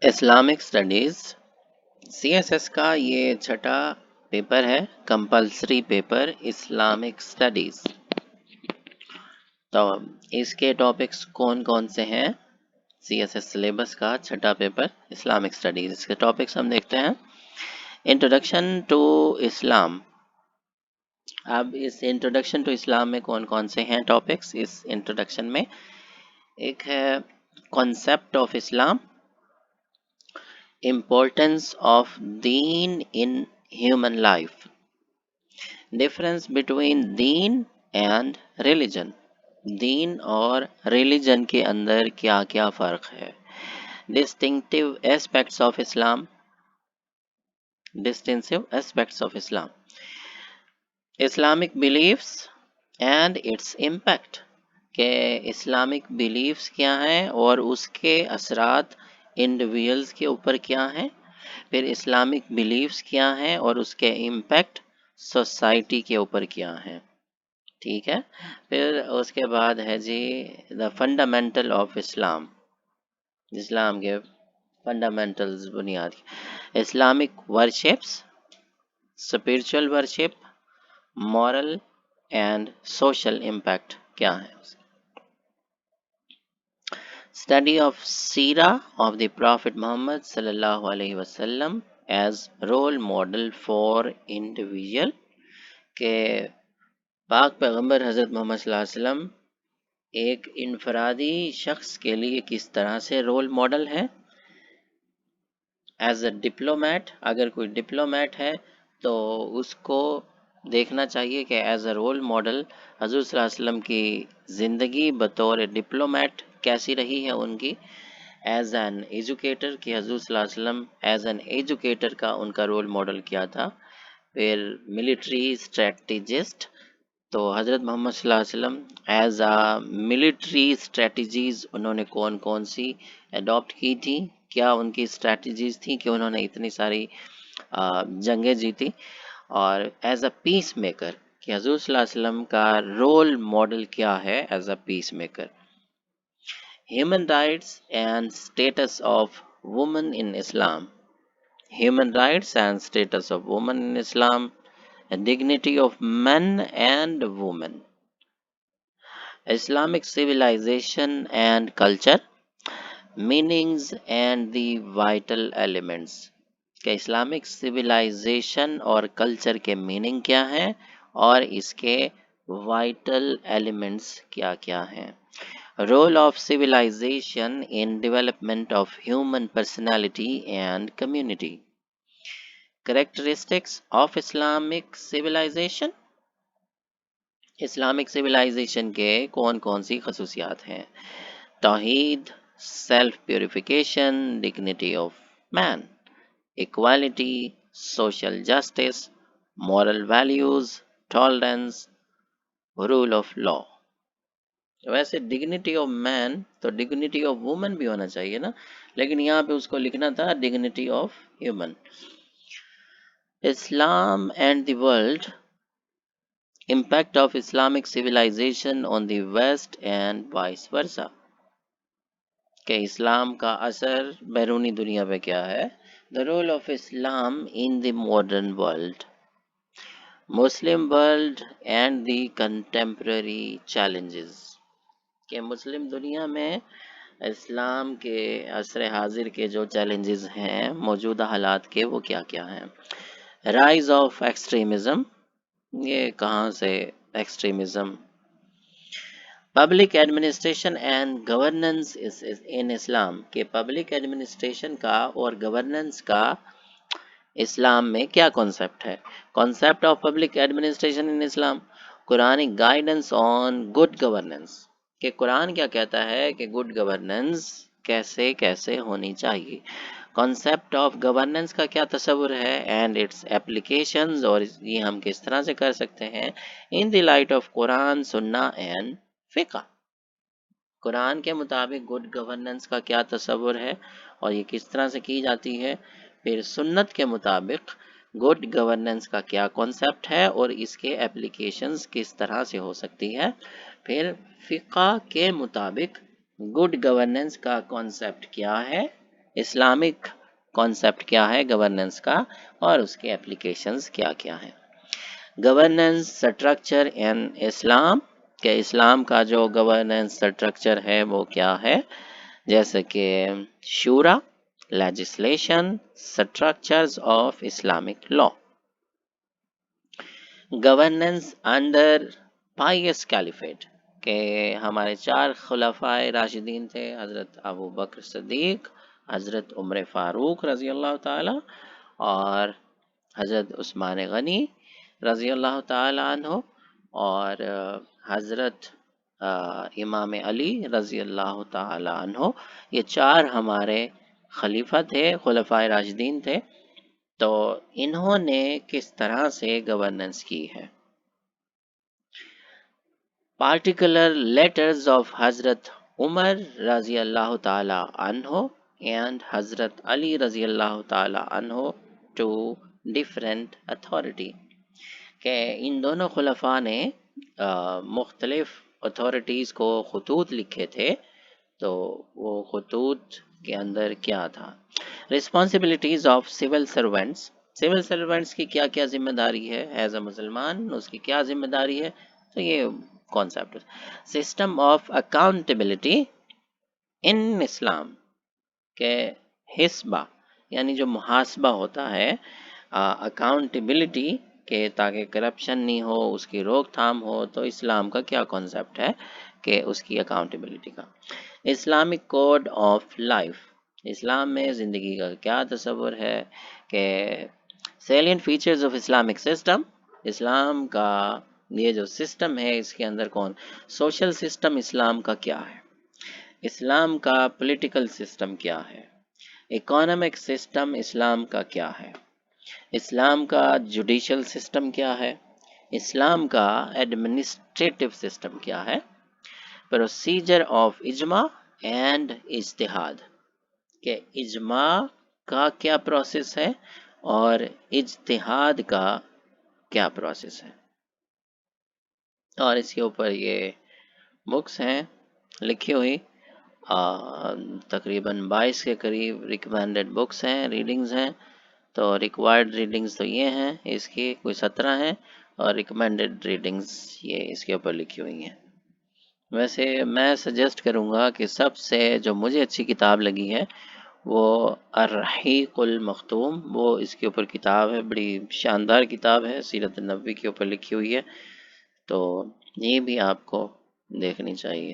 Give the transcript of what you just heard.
Islamic studies CSS का ये छठा पेपर है, कंपलसरी पेपर इस्लामिक स्टडीज़। तो इसके टॉपिक्स कौन कौन से हैं? CSS सिलेबस का छठा पेपर इस्लामिक स्टडीज़, इसके टॉपिक्स हम देखते हैं। Introduction to Islam. अब इस इंट्रोडक्शन टू इस्लाम में कौन कौन से हैं टॉपिक्स? इस इंट्रोडक्शन में एक है concept of Islam, importance of deen in human life, difference between deen and religion, दीन और रिलीजन के अंदर क्या क्या फ़र्क है, distinctive aspects of Islam, distinctive aspects of Islam, Islamic beliefs and its impact, कि इस्लामिक बिलीफ्स क्या हैं और उसके असरात इंडिविजुअल्स के ऊपर क्या हैं, फिर इस्लामिक बिलीफ्स क्या हैं और उसके इम्पैक्ट सोसाइटी के ऊपर क्या हैं। ठीक है, फिर उसके बाद है जी द फंडामेंटल ऑफ इस्लाम, इस्लाम के फंडामेंटल्स, बुनियाद, Islamic worships, spiritual worship, moral and social impact क्या है। Study of Seerah of the Prophet Muhammad sallallahu alaihi wasallam as role model for individual, के पाक पैगंबर हज़रत मोहम्मद सल्लल्लाहु अलैहि वसल्लम एक इनफरादी शख्स के लिए किस तरह से रोल मॉडल है। एज अ डिप्लोमेट, अगर कोई डिप्लोमेट है तो उसको देखना चाहिए कि एज अ रोल मॉडल हज़रत सल्लल्लाहु अलैहि वसल्लम की ज़िंदगी बतौर डिप्लोमेट कैसी रही है उनकी। एज एन एजुकेटर, कि हज़रत सल्लल्लाहु अलैहि वसल्लम एज एन एजुकेटर का उनका रोल मॉडल क्या था। फिर मिलिट्री स्ट्रेटजिस्ट, तो हज़रत मोहम्मद सल्लल्लाहु अलैहि वसल्लम एज अ मिलिट्री स्ट्रेटजीज उन्होंने कौन कौन सी अडॉप्ट की थी, क्या उनकी स्ट्रेटजीज थी कि उन्होंने इतनी सारी जंगें जीती। और एज अ पीस मेकर, कि हज़रत सल्लल्लाहु अलैहि वसल्लम का रोल मॉडल क्या है as a peace maker. Human rights and status of women in Islam, human rights and status of women in Islam, dignity of men and women, Islamic civilization and culture, meanings and the vital elements, कि Islamic civilization और culture के meaning क्या हैं और इसके vital elements क्या क्या हैं। Role of civilization in development of human personality and community, characteristics of Islamic civilization, Islamic civilization के कौन कौन सी खसूसियात हैं। तौहीद, self purification, dignity of man, equality, social justice, moral values, tolerance, rule of law. वैसे डिग्निटी ऑफ मैन तो dignity of woman भी होना चाहिए ना, लेकिन यहाँ पे उसको लिखना था dignity of human. Islam and the world, impact of Islamic civilization on the West and vice versa, कि इस्लाम का असर बैरूनी दुनिया पे क्या है। The role of Islam in the modern world, Muslim world and the contemporary challenges, कि Muslim दुनिया में इस्लाम के असर हाजिर के जो चैलेंजेस हैं, मौजूदा हालात के, वो क्या क्या हैं। राइज ऑफ एक्सट्रीमिज्म, ये कहाँ से extremism. Public administration and governance in Islam, के पब्लिक एडमिनिस्ट्रेशन का और गवर्नेंस का इस्लाम में क्या कॉन्सेप्ट है। Concept of public administration in Islam, Quranic guidance on good governance, के कुरान क्या कहता है कि गुड गवर्नेंस कैसे कैसे होनी चाहिए। कॉन्सेप्ट ऑफ गवर्नेंस का क्या तस्वुर है एंड इट्स एप्लीकेशंस, और ये हम किस तरह से कर सकते हैं in the light of Quran, सुन्ना एंड फिक़्ह। कुरान के मुताबिक गुड गवर्नेंस का क्या तस्वुर है और ये किस तरह से की जाती है। फिर सुन्नत के मुताबिक गुड गवर्नेंस का क्या कॉन्सेप्ट है और इसके एप्लीकेशंस किस तरह से हो सकती है। फिर फिक़्ह के मुताबिक गुड गवर्नेंस का कॉन्सेप्ट क्या है اسلامک کانسیپٹ کیا ہے گورننس کا اور اس کے اپلیکیشنز کیا کیا ہیں. گورننس سٹرکچر ان اسلام، کہ اسلام کا جو گورننس سٹرکچر ہے وہ کیا ہے، جیسے کہ شورا، legislation, structures of Islamic law. Governance under pious caliphate, کہ ہمارے 4 خلفائے راشدین تھے، حضرت ابو بکر صدیق، حضرت عمر فاروق رضی اللہ تعالی اور حضرت عثمان غنی رضی اللہ تعالی عنہ اور حضرت امام علی رضی اللہ تعالی عنہ. یہ 4 ہمارے خلیفہ تھے، خلفائے راشدین تھے. تو انہوں نے کس طرح سے گورننس کی ہے. پارٹیکولر لیٹرز آف حضرت عمر رضی اللہ تعالی عنہ اینڈ حضرت علی رضی اللہ تعالی عنہ ٹو ڈفرینٹ اتھارٹی، کہ ان دونوں خلفاء نے مختلف اتھارٹیز کو خطوط لکھے تھے. تو وہ خطوط کے اندر کیا تھا. Responsibilities of civil servants, civil servants کی کیا کیا ذمہ داری ہے ایز اے مسلمان، اس کی کیا ذمہ داری ہے. تو یہ concept. System of accountability in Islam, کہ حسبہ یعنی جو محاسبہ ہوتا ہے، اکاؤنٹیبلٹی کہ تاکہ کرپشن نہیں ہو، اس کی روک تھام ہو. تو اسلام کا کیا کانسیپٹ ہے کہ اس کی اکاؤنٹیبلٹی کا. اسلامک کوڈ آف لائف، اسلام میں زندگی کا کیا تصور ہے. کہ salient features of Islamic system, اسلام کا یہ جو سسٹم ہے اس کے اندر کون. سوشل سسٹم اسلام کا کیا ہے، اسلام کا پولیٹیکل سسٹم کیا ہے، اکانومک سسٹم اسلام کا کیا ہے، اسلام کا جوڈیشل سسٹم کیا ہے، اسلام کا ایڈمنسٹریٹو سسٹم کیا ہے. پروسیجر آف اجماع اینڈ اجتہاد، کہ اجماع کا کیا پروسیس ہے اور اجتہاد کا کیا پروسیس ہے. اور اس کے اوپر یہ بکس ہیں لکھی ہوئی، تقریباً 22 کے قریب ریکمینڈڈ بکس ہیں، ریڈنگز ہیں. تو ریکوائرڈ ریڈنگز تو یہ ہیں، اس کی کوئی 17 ہیں، اور ریکمینڈڈ ریڈنگز یہ اس کے اوپر لکھی ہوئی ہیں. ویسے میں سجیسٹ کروں گا کہ سب سے جو مجھے اچھی کتاب لگی ہے وہ الرحیق المختوم، وہ اس کے اوپر کتاب ہے، بڑی شاندار کتاب ہے، سیرت النبوی کے اوپر لکھی ہوئی ہے. تو یہ بھی آپ کو دیکھنی چاہیے.